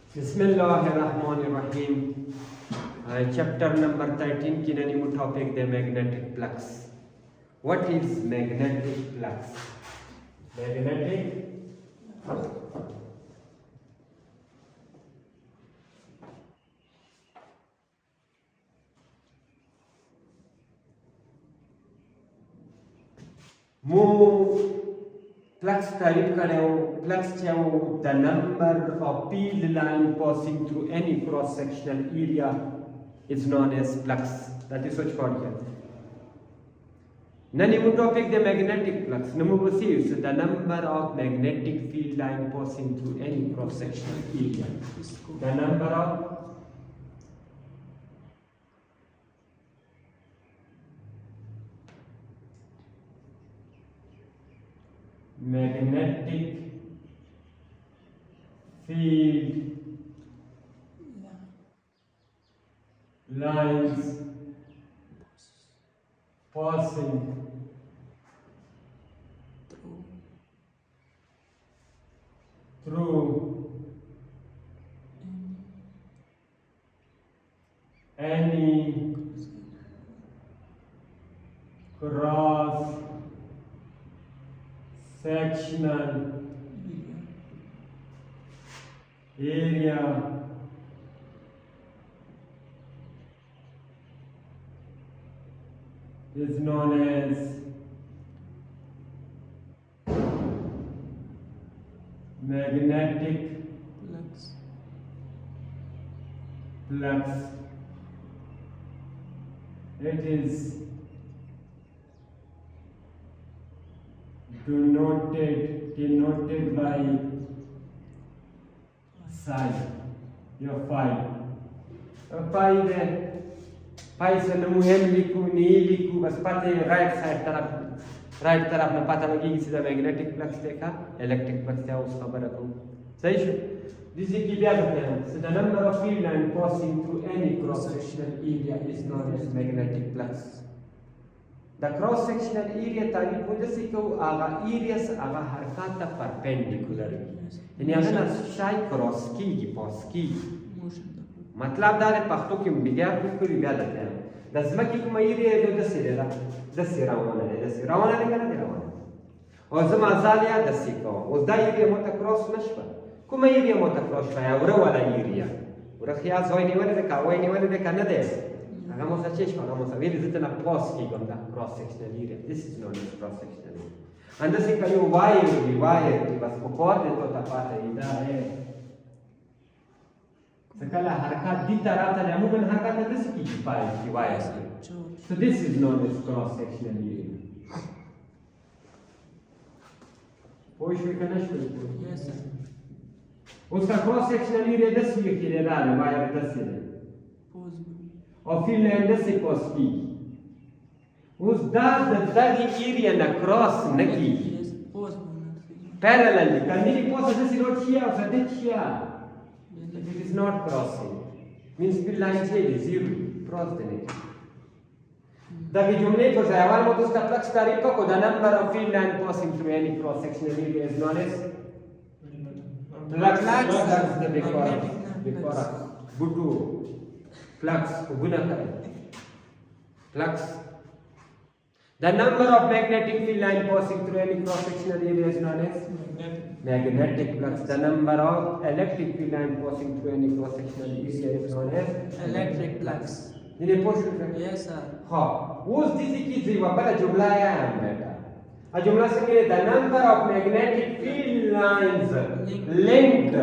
Bismillahirrahmanirrahim. Chapter number 13 की ननी topic the magnetic flux. What is magnetic flux? Magnetic flux type flux the number of field line passing through any cross sectional area is known as flux. That is what called here. Nanimu topic the magnetic flux. Namu is the number of magnetic field line passing through any cross sectional area. The number of magnetic field lines passing through any cross sectional area is known as magnetic flux. It is denoted by psi. Your phi. Phi से नमू m लिखूं नी लिखूं बस पता है right तरफ में पता लगी कि सीधा मैग्नेटिक फ्लक्स देखा इलेक्ट्रिक फ्लक्स क्या उसका बराबर हो सही है जिसे कि क्या कहते हैं so the number of field line passing through any cross sectional area is known as magnetic flux. The cross sectional area तारीफ हो जैसे कि आगा areas आगा हरकत perpendicular यानी अगर शाय क्रॉस की पास की मतलब दार पख्तो की बिया बिल्कुल बिया लगता है दसमा की कुमारी है जो दस रावण है करना रावण और जमा जालिया दसी को उस दा एरिया मोटा क्रॉस नशपा कुमा एरिया मोटा क्रॉस पाया और वाला एरिया और खिया जोई नहीं वाले का वही नहीं वाले का न दे hagamos a chesh hagamos a ver जितना पास की बंदा cross sectional area this is known as cross sectional area अंदर से कयो वायर की बस को कोऑर्डिनेट होता पाता इधर है Sekala harakat di taraftan amuman harakat itu segi ki wires. So this is known as cross sectional area. Pois fica na escuta. Yes sir. उसका cross sectional area 10 की ले रहा है वायर 10 से और फिर लाइन 10 से पास की उस दादी एरिया ना क्रॉस न की पैरेलल करने की पास 10 रोड किया और 10 किया It is not crossing. Means field line is zero. Cross the net. The जुमले को सवाल में तो उसका फ्लक्स तारीफ को the number of field line passing through any cross sectional area is known as flux. That's the because बुटू flux को गुना करें. Flux. The number of magnetic field line passing through any cross sectional area is known as magnetic flux. The number of electric field line passing through any cross sectional area is known as electric flux. ये post Yes sir. हाँ उस दिशा की जीवा पहला जुमला आया है बेटा आ जुमला से के the number of magnetic field lines linked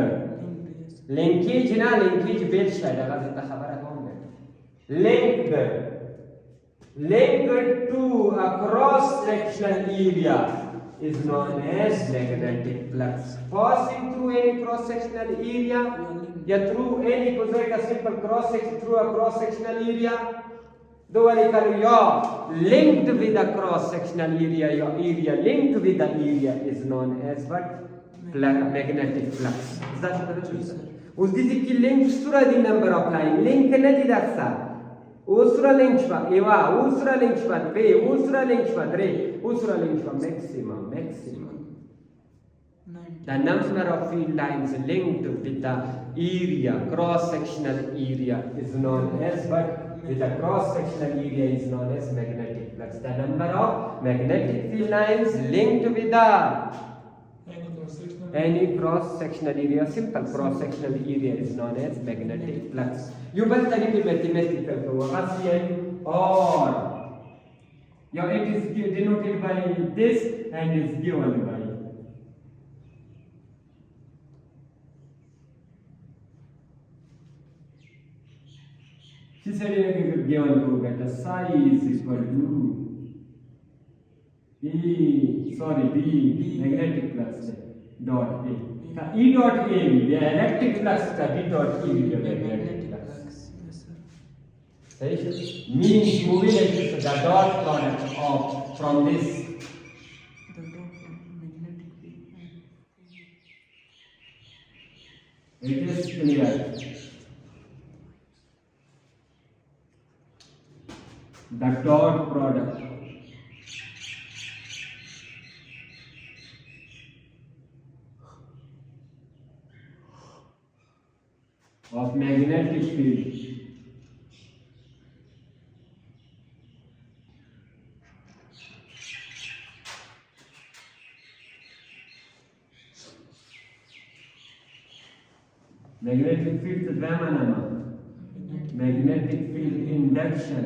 linkage ना linkage बेल शायद अगर से खबर है कौन बेटा linked to a cross sectional area is known as magnetic flux. Passing through any cross sectional area, through any simple cross section through a cross sectional area, linked with a cross sectional area, your area linked with the area is known as what? Magnetic flux. Is that correct? Us diziki link sura the number of line link nadi daksa. Usra link pa ewa usra link pa be usra link pa dre usra link pa maximum 90 The number of field lines linked with the area, cross-sectional area is known as what? With the cross-sectional area is known as magnetic flux. The number of magnetic field lines linked with the any cross-sectional area, simple cross-sectional area is known as magnetic flux. يبقى तरीके mathematical को ASEAN or it is denoted by this and is given by she said given to get the psi is equal to B magnetic flux dot A. E dot A will be electric flux का B dot E will be magnetic flux. सही means moving electric the dot product of from this it is clear. The dot product of magnetic field magnetic field magnetic field induction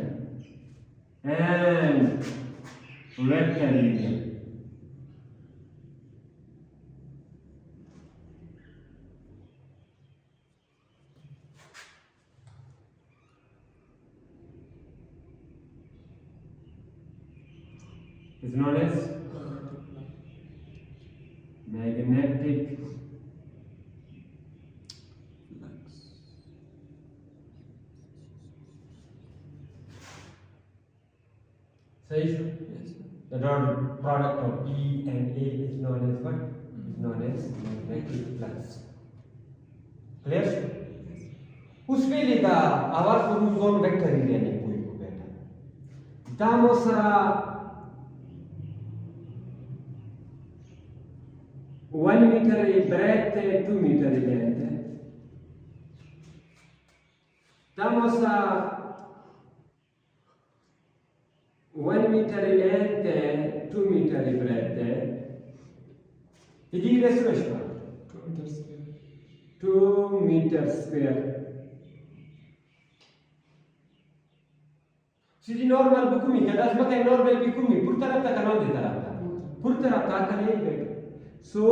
and vector area. Is known as magnetic सही है the dot product of E and A is known as what? Is known as magnetic flux. Clear? उसमें लिखा आवाज को zone vector area नहीं कोई को बेटा दामो सरा 1 meter breadth 2 meter length दामो सा 1 meter length 2 meter breadth इजी रेसुएशन 2 meter square Sidi normal bukumi kada asmaka normal bukumi pur taraf ta kanon de taraf ta pur taraf ta kale so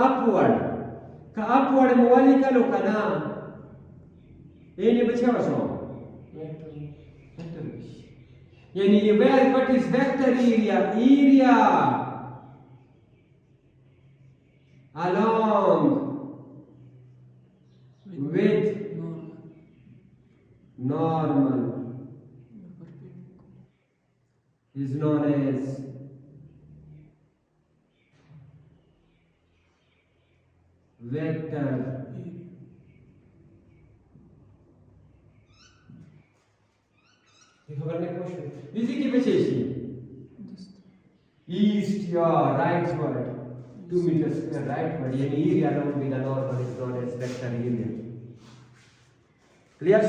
upward mwali ka lo kana ye bacha waso vector yani where what is vector area along with normal is known as vector खबर नहीं पूछ इसी की विशेषी east या rightward 2 meter square rightward यानी area along with the normal is known as vector area clear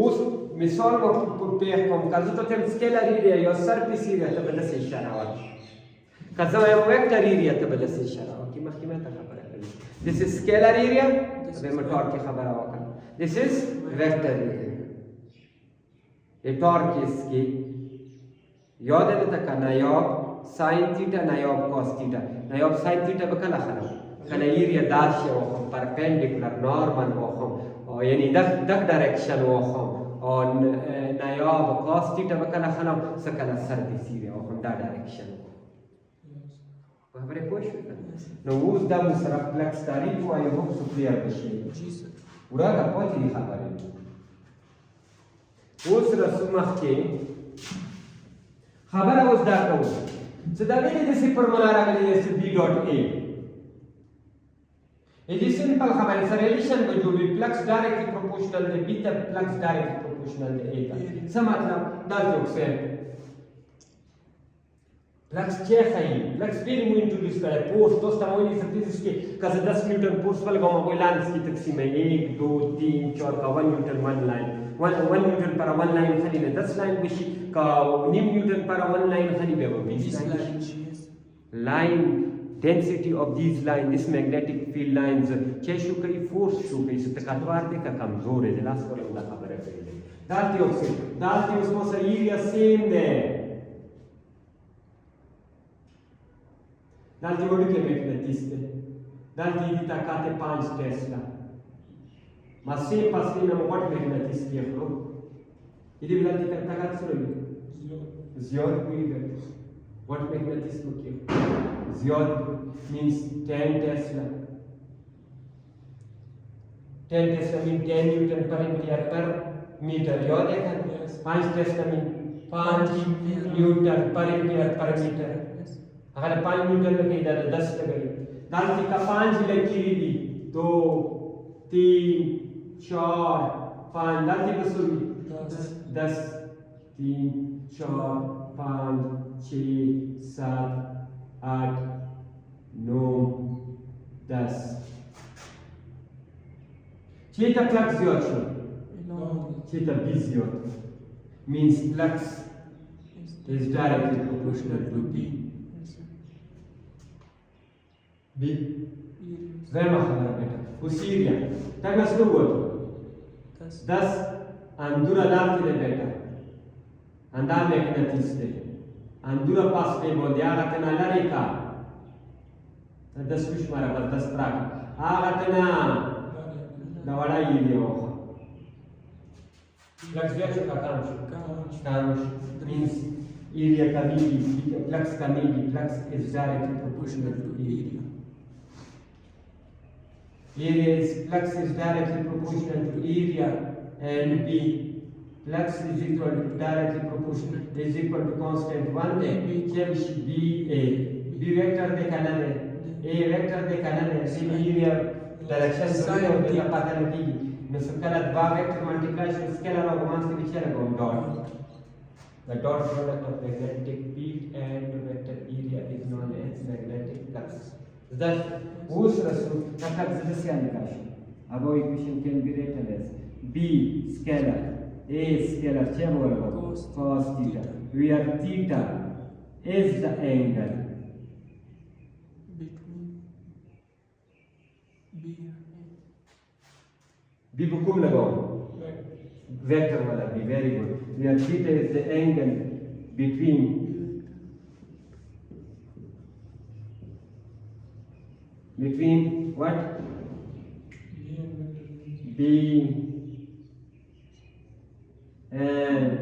उस मिसाल को पे हम काजू तो tem scalar area या surface area तबला से इशारा हुआ काजू है vector area तबला से इशारा हुआ कि मखी में तक खबर है this is scalar area अबे मैं टॉर्क की खबर हुआ this is vector area ये टॉर्क इसकी याद है तक नायोब sin theta नायोब cos theta नायोब sin theta बकला खना खना एरिया दाश वो हम perpendicular normal वो हम और यानी दक डायरेक्शन वो हम और नायोब cos theta बकला खना सकला सर्विस एरिया वो हम दा डायरेक्शन वो हमारे कोशिश नो उस दा मुसरफ फ्लक्स तारीख वो आयो हम सुप्रियर बशी पूरा का पहुंच नहीं खबर है उस रसूमख के खबर उस दा को सदावी जैसे फॉर्मूला रखले जैसे b dot a it is simple खबर है रिलेशन में जो भी फ्लक्स डायरेक्टली प्रोपोर्शनल है b तक फ्लक्स डायरेक्टली प्रोपोर्शनल है a का सब मतलब दाल जोक से फ्लक्स चेक है फ्लक्स भी मुझे इंट्रोड्यूस करे फोर्स तो तमाम ये सब चीज़ के कैसे 10 न्यूटन फोर्स वाले गाँव कोई लाइन की तकसीम है 1 2 3 4 का 1 न्यूटन 1 लाइन 1 न्यूटन पर 1 लाइन खाली ने 10 लाइन बशी का निम न्यूटन पर 1 लाइन खाली बेबो 20 line density of these lines this magnetic field lines चेशु कई force शु कई सतकातवार दे का कमजोर है लास्ट वाले उनका खबर है दालती उसको सही एरिया सेम है Dalti uite magnetiste. Dalti dita cate 5 Tesla. Ma se passi na what magnetist yefro. Idi dalti ka takat suru. Ziod kuiga. What magnetist look here? Ziod means 10 Tesla. 10 Tesla means 10 Newton per ampere per meter. Yod hai 5 Tesla means 5 Newton per ampere per meter. अगर 5 Newton लगे इधर 10 लगे दालती का 5 लकीरी दी 2 3 4 5 दालती का सुनी 10 3 4 5 6 7 8 9 10 चेता flux your चेता बीज your means flux is directly proportional to B. B. Very much better. Usiria. Tagas no word. Thus, Andura Darti the better. And I make that instead. Andura pass me on the Aratana Larika. And the Swishmara was the strap. Aratana. The Vada Ilio. Flux means area committee. Flux committee. Flux is directly proportional to area. Flux is directly proportional to area and B. Flux is equal to directly proportional is equal to constant 1 A. B A. B vector de canale. A vector de canale. C area direction zone de pata lagi. No scalar 2 vector multiplication scalar of mass ke piche lagao dot. The dot product of magnetic field and vector area is known as magnetic flux. Thus, उस रस्सू का flux जैसे निकाशी अब वो equation can be written as b scalar a scalar क्या बोला cos theta where theta is the angle between b and a b बुकुम लगाओ vector वाला b very good where theta is the angle between what? B and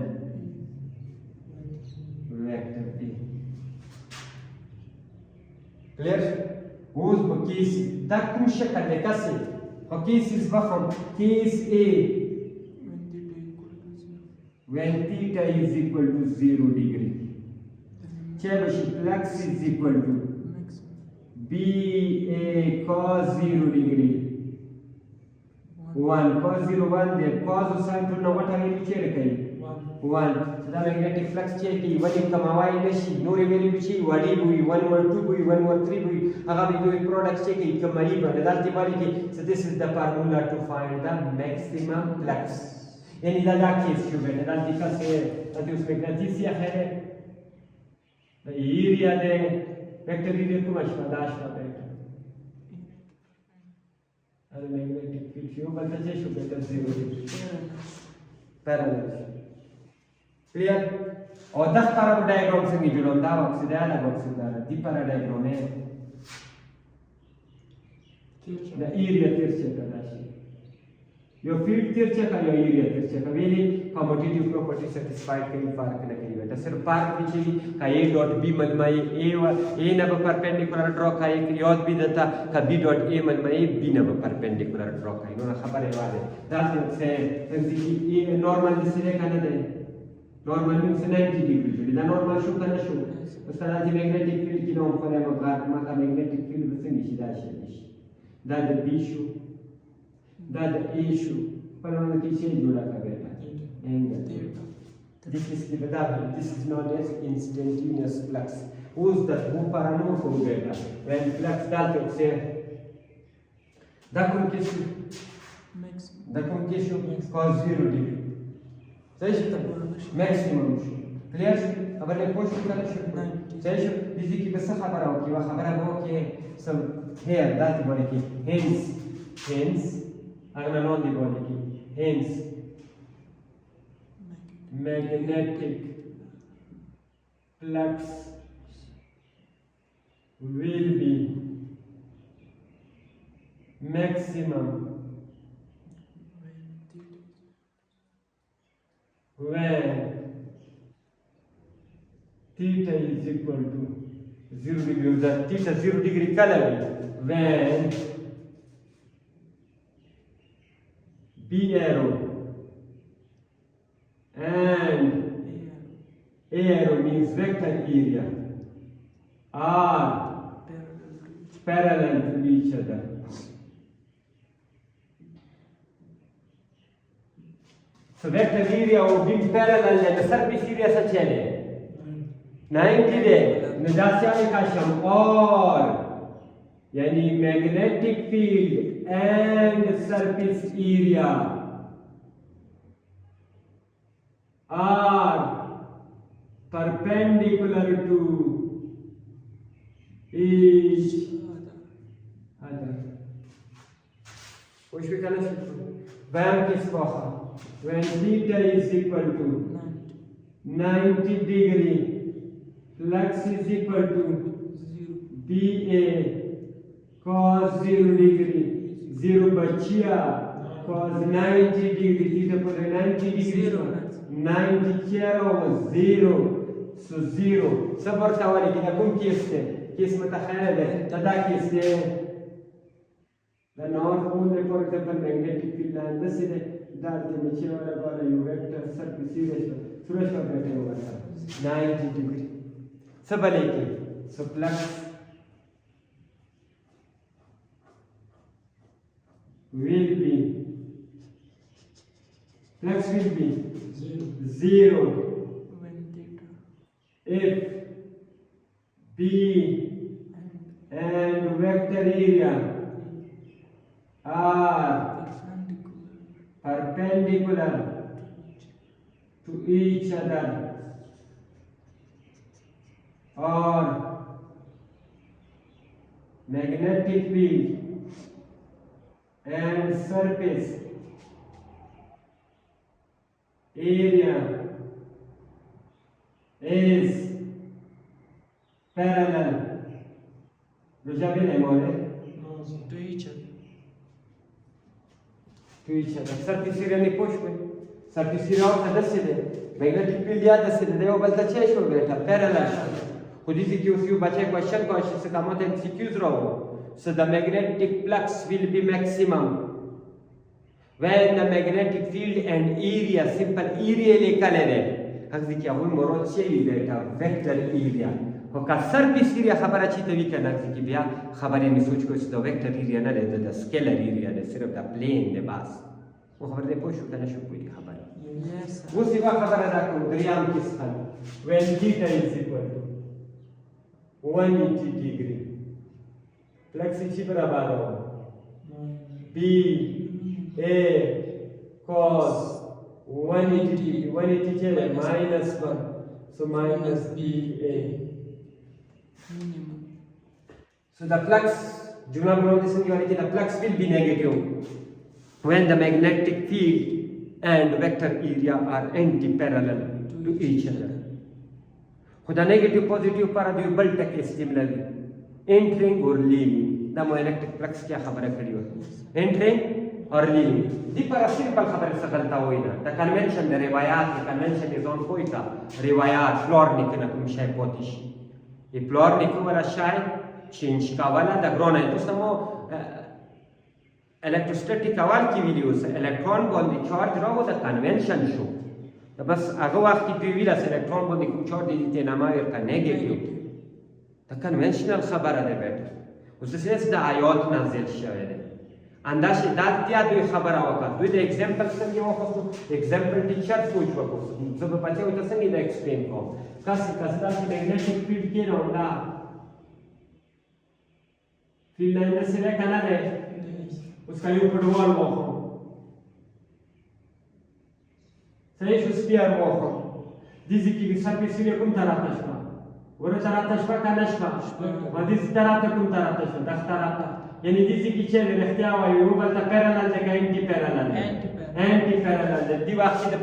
vector B. Clear? Who's the case? That cum shakal le kasi. The case is from case A when theta is equal to 0 degree. Chalo flux is equal to B A cos 0 degree 1 cos 0 1 there cos sin to know what are you checking 1 so the magnetic flux checking what in kama y dashi no revenue bichi wadi bui 1 over 2 bui 1 over 3 bui aga bi do product checking kama yi ba dalti bali ki so this is the formula to find the maximum flux yani da case shu bene dalti ka se adi usme gradisia hai the area de vector area को मशमादाश का बेटा अरे magnetic field क्यों बनता है show बेटा 0 parallel clear और 10 para diagram से जुड़ा होता है ऑक्सीडाइल ऑक्सीडाइल दी पैरा डायग्राम है द एरिया तिरछे का राशि यो फील्ड तिरछे का यो एरिया तिरछे का वेली कम्यूटेटिव प्रॉपर्टी सेटिस्फाइड कहीं पार्क न कहीं बेटा सिर्फ पार्क पीछे का ए डॉट बी मलमाई ए न परपेंडिकुलर ड्रॉ का एक याद भी देता का बी डॉट ए मलमाई बी न परपेंडिकुलर ड्रॉ का इन्होंने खबर है वाले दैट से ये नॉर्मल दिसले का नहीं है normal means 90 degree the normal show का शो उसका दादी मैग्नेटिक फील्ड की नॉर्म फॉर एम मा का मैग्नेटिक फील्ड से निशी दाशी that the B show that the A show पर उनके से जुड़ा का बेटा angle. This is known as instantaneous flux. اوس د دوه لپاره نه ورکوو ګټه وین فلکس دلته وسې دا کوم کې شو دا کوم کې شو cos 0 ډیګري صحیح شو میکسیمم شو کلیر شو خبرې پوه شو کنه شو صحیح شو دې کې به څه خبره وکړي یوه خبره به وکړي سم هیر داسې باندې کې hence هغه نه لاندې باندې کې hence magnetic flux will be maximum when theta is equal to 0 degree. The theta 0 degree color when B arrow and A arrow means vector area are parallel to each other. So vector area or being parallel and the surface area such a 90 day نداسياني كاشم or يعني magnetic field and surface area are perpendicular to each other. وش في كلام بيان كيس فاخر when theta is equal to 90 degree flux is equal to BA cos 0 degree 0 बचिया cos 90 degree theta पर 90 degree 90 كيرو 0 so 0 صبر تاولي كده كم كيس متخيل تدا كيس the north pole for example magnetic field line this is that the material about a vector surface area suresh का बैठे हुआ था 90 degree सब लेके so flux will be 0 if B and vector area are perpendicular to each other or magnetic field and surface area is parallel to each other. Surface area नहीं पूछ कोई surface area और सदस्य दे magnetic field याद दस्य दे वो बलता change हो गया था parallel खुदी सी क्यों सी बचे क्वेश्चन को अच्छे से काम होते हैं MCQs रहो so the magnetic flux will be maximum when the magnetic field and area simple area लेकर ले هذا क्या हुई मरोड़ चाहिए बेटा vector area وكا surface area خبر अच्छी तभी करना कि बिया खबरें नहीं सोच को इस तो vector area ना रहता था scalar area ने सिर्फ दा plane दे बास वो खबर दे पोषु करना शुरू हुई खबर वो सिवा खबर है दाखो दरियाम किस Khan when theta is equal to 180 degree flux इसी बराबर हो B A cos 180 degree 180 चले minus 1 so minus BA. So the flux, the flux will be negative when the magnetic field and vector area are anti-parallel to each other. So the negative positive para do belt take similarly entering or leaving. The electric flux क्या खबर है खड़ी हो entering or leaving. दी पर simple खबर से गलता हुई ना. The convention the रिवायात the convention is on कोई था रिवायात फ्लोर निकलना तुम शायद पोतिश. ये फ्लोर निकल वाला शायद चेंज का वाला द ग्रोना है तो समो electrostatic awal की वीडियो से इलेक्ट्रॉन बॉन्ड चार्ज रहो द कन्वेंशन शो तो बस अगो वक्त की वीडियो से इलेक्ट्रॉन बॉन्ड को चार्ज देते ना मायर का नेगेटिव द कन्वेंशनल खबर है बेटा उससे द आयत नाजिल शवे انداشه داتیا دوی خبره وکړه دوی د اگزامپل څنګه واخستو اگزامپل ټیچر سوچ وکړو زه به بچو ته څنګه دا ایکسپلین کوم کاسي داسې میګنیټک فیلډ کې راوندا فیلډ لاین سره کنه ده اوس کا یو فټبال واخو صحیح شو سپیر واخو دیزی کې سرفیس یې کوم طرف ته شو ورته طرف ته شو کنه شو ما دې طرف ته کوم طرف ته شو دغه طرف ته یعنی دیزی کې چې رښتیا وایي یو بل ته پیرالل ده که انټي پیرالل ده انټي پیرالل ده دی وخت د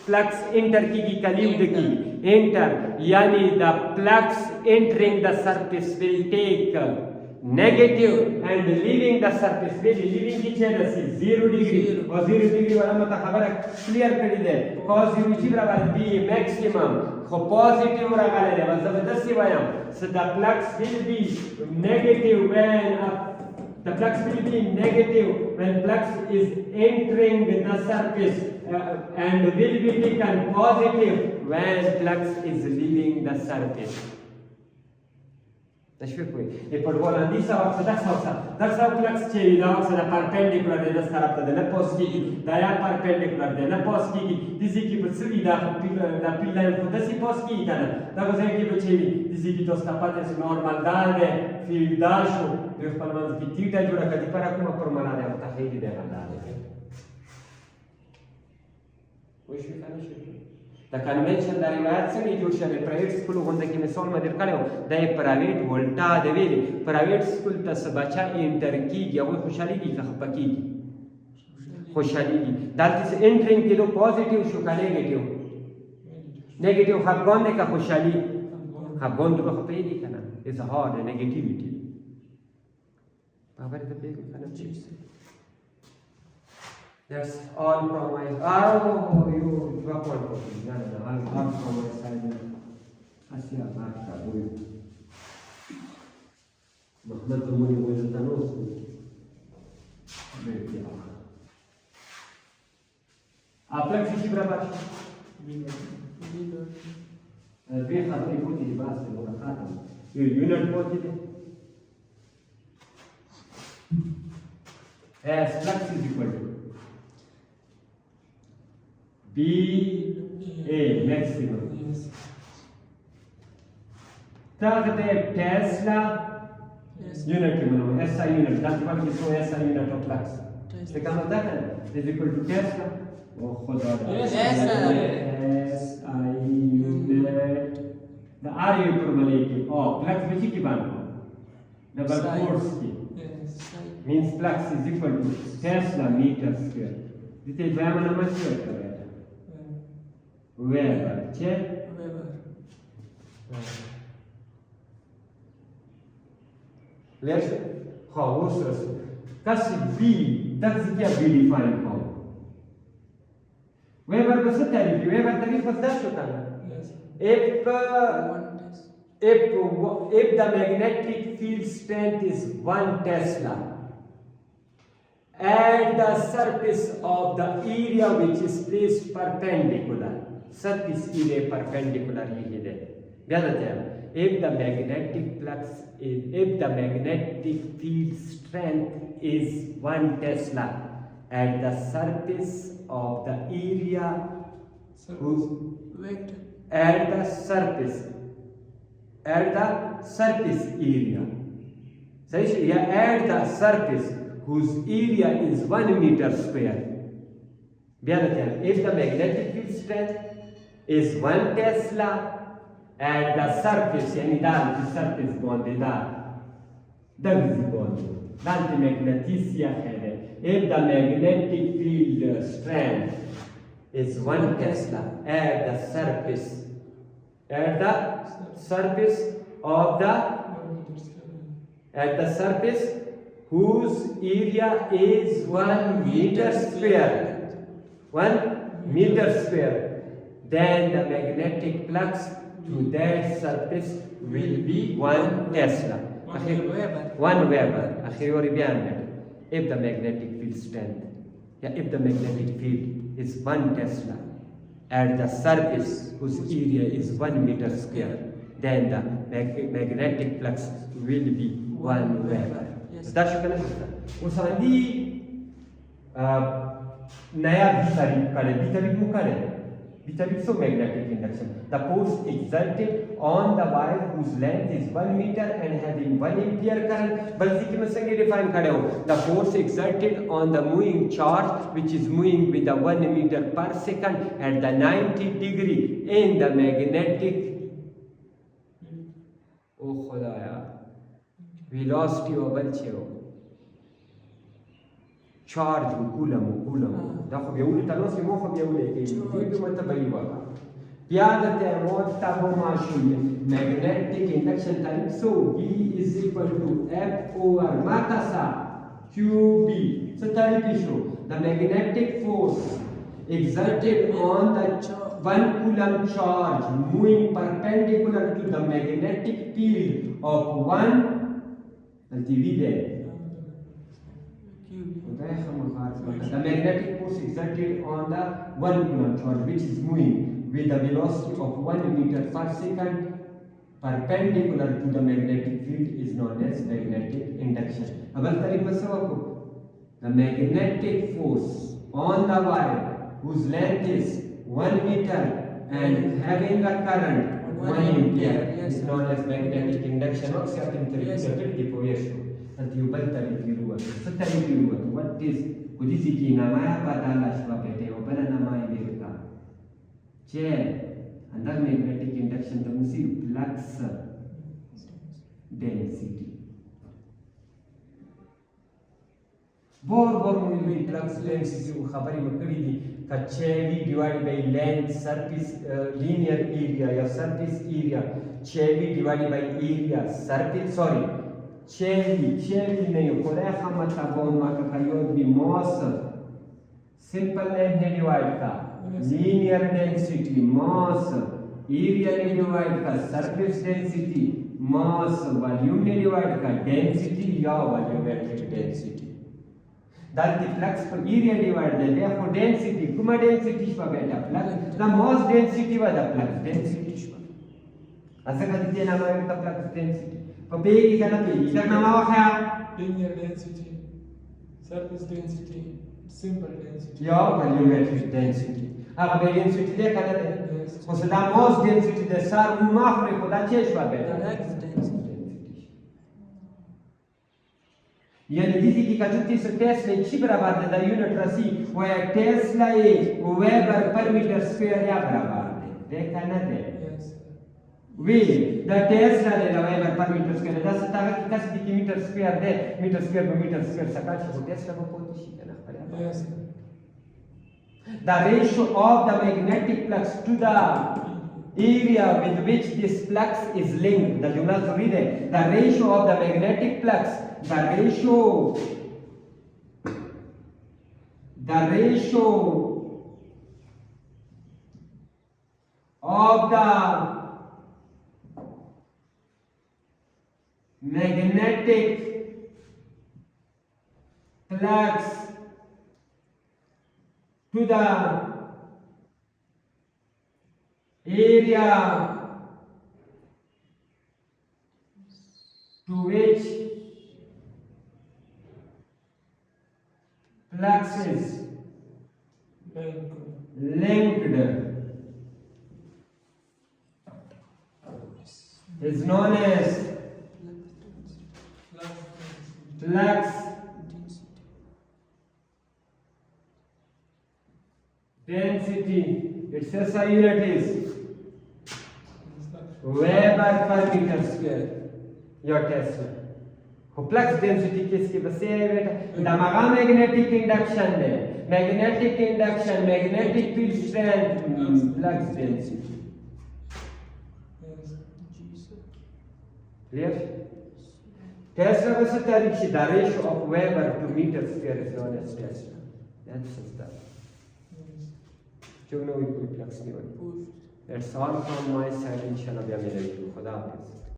flux enter کیږي کلیو د کی enter یعنی the flux entering the surface will take negative and leaving the surface will leaving کی چې رسی 0 ډیګري او 0 ډیګري ولا مت خبره کلیر کړی ده cos 0 چې برابر b maximum خو پوزټیو راغلی ده زبردستی وایم so the flux will be negative when the flux will be negative when flux is entering the surface and will be taken positive when flux is leaving the surface. تشویق کوي په فټبال اندی سره دا flux چې دا سره پرپنډیکولر دی د طرف ته نه پوس کیږي دا یا پرپنډیکولر دی نه پوس کیږي د دې کې په څیر دا پیل لاین په داسې پوس کیږي کنه دا ځای کې به چې د دې کې تاسو ته پاتې نورمال دا دی فیلډ دا شو د خپل منځ کې ټیټه جوړه کړي پر کومه فورمولا ده متخیل دی غلا ده وښه کنه شي د کنونشن د روایت څنګه جوړ شوی پرایویټ سکول غونډه کې مثال ما در کړو د پرایویټ ولټا د ویلي پرایویټ سکول ته بچا انټر کیږي او خوشحالي کی که خپکیږي خوشحالي کی دلته انټرینګ کېدو پوزټیو شو کا نیگیټیو خپګان نه کا خوشحالي خپګان ته خپې دي کنه اظهار د نیگیټیویټي خبره ته پیګو کنه چی That's all from my you drop one copy. No, all from my side. Asia Marta, boy. Mahmud Muni was the nose. Very clear. After she grabbed we have to put the bus in the car. You not put it? As flux is equal to B A maximum. Yes. Target Tesla unit SI unit. That's what we saw SI unit of flux. The come of that is equal to Tesla. Oh, SI unit. The R you formulate. Oh, flux which is given. Double force means flux is equal to Tesla meter square. This is why I'm not sure. Weber, check. Let's how was kasi B that's the B define how. Weber was a tariff. Weber tariff was that so if the magnetic field strength is 1 Tesla at the surface of the area which is placed perpendicular. Surface area perpendicularly hidden. If the magnetic field strength is 1 Tesla at the surface of the area at the surface area. So at the surface whose area is 1 meter square. If the magnetic field strength is 1 Tesla at the surface, yani the surface bond is that bond. That's the magnetisya here. If the magnetic field strength is 1 Tesla at the surface whose area is 1 meter square. 1 meter square. Then the magnetic flux to that surface will be 1 Tesla. 1 Weber. If the magnetic field strength, if the magnetic field is 1 Tesla at the surface whose area is 1 meter square, then the magnetic flux will be 1 Weber. That's what नया बितरिक करे बितरिक मु करे बितरिक so magnetic induction the force exerted on the wire whose length is 1 meter and having 1 ampere current बल्कि कि मैं संगे define करे हो the force exerted on the moving charge which is moving with the 1 meter per second at the 90 degree in the magnetic ओ खुदाया velocity of बलचे charge coulomb da خو بيقول تلوث مو خو بيقول ايه دي ما تبيوا قيادة موتة ماشين magnetic induction time so B is equal to F over makasa QB so taripisho the magnetic force exerted on the 1 coulomb charge moving perpendicular to the magnetic field of 1 divide the magnetic force exerted on the 1 coulomb charge which is moving with the velocity of 1 meter per second perpendicular to the magnetic field is known as magnetic induction. अगल तारीख में सबको the magnetic force on the wire whose length is 1 meter and having a current 1 ampere is known as magnetic induction. और से आते हैं तारीख से फिर डिपोवेशन Antiubal tarifiruwa. So tarifiruwa. What is kudisiki namaya patala shwapete opana namaya devta. Che under magnetic induction the musi flux density. Bor मुझे flux density को खबरी में करी थी का Chev divided by length surface linear area या surface area Chev divided by area surface sorry Chevi नहीं खुदा हम तबाउन मार्क का योग भी mass simple length ने divide का linear density mass area ने divide का surface density mass volume ने divide का density या volumetric density दाल की flux पर area divide दे therefore density kuma density शवा बेटा flux the mass density वाला flux density शवा ऐसा कहते हैं ना हमारे का flux density Papegi kana pegi karna mawa khaya linear density surface density simple density या volumetric density अब density ले kana de उसला mass density de sar माफ में खुदा चेश वा बेटा यानी दीदी की कचुती से टेस्ला इसी बराबर है द यूनिट राशि वो एक टेस्ला है वेबर पर मीटर स्क्वायर या बराबर है देखा ना दे We the Tesla de la Weber per meter square da sta che casi di meter square de meter square sakaci su Tesla non può uscire na yes the ratio of the magnetic flux to the area with which this flux is linked the jumla to read the ratio of the magnetic flux the ratio of the magnetic flux to the area to which flux is linked is known as flux density. It says a unit is Weber per meter square. Your Tesla. Flux density किसकी बस ये बेटा दमागा magnetic induction है magnetic induction magnetic field strength flux density. Clear? Tesla was a the ratio of Weber to meter square is known as Tesla. That's the stuff. You know we put flux given. That's all from my side. Inshallah, we are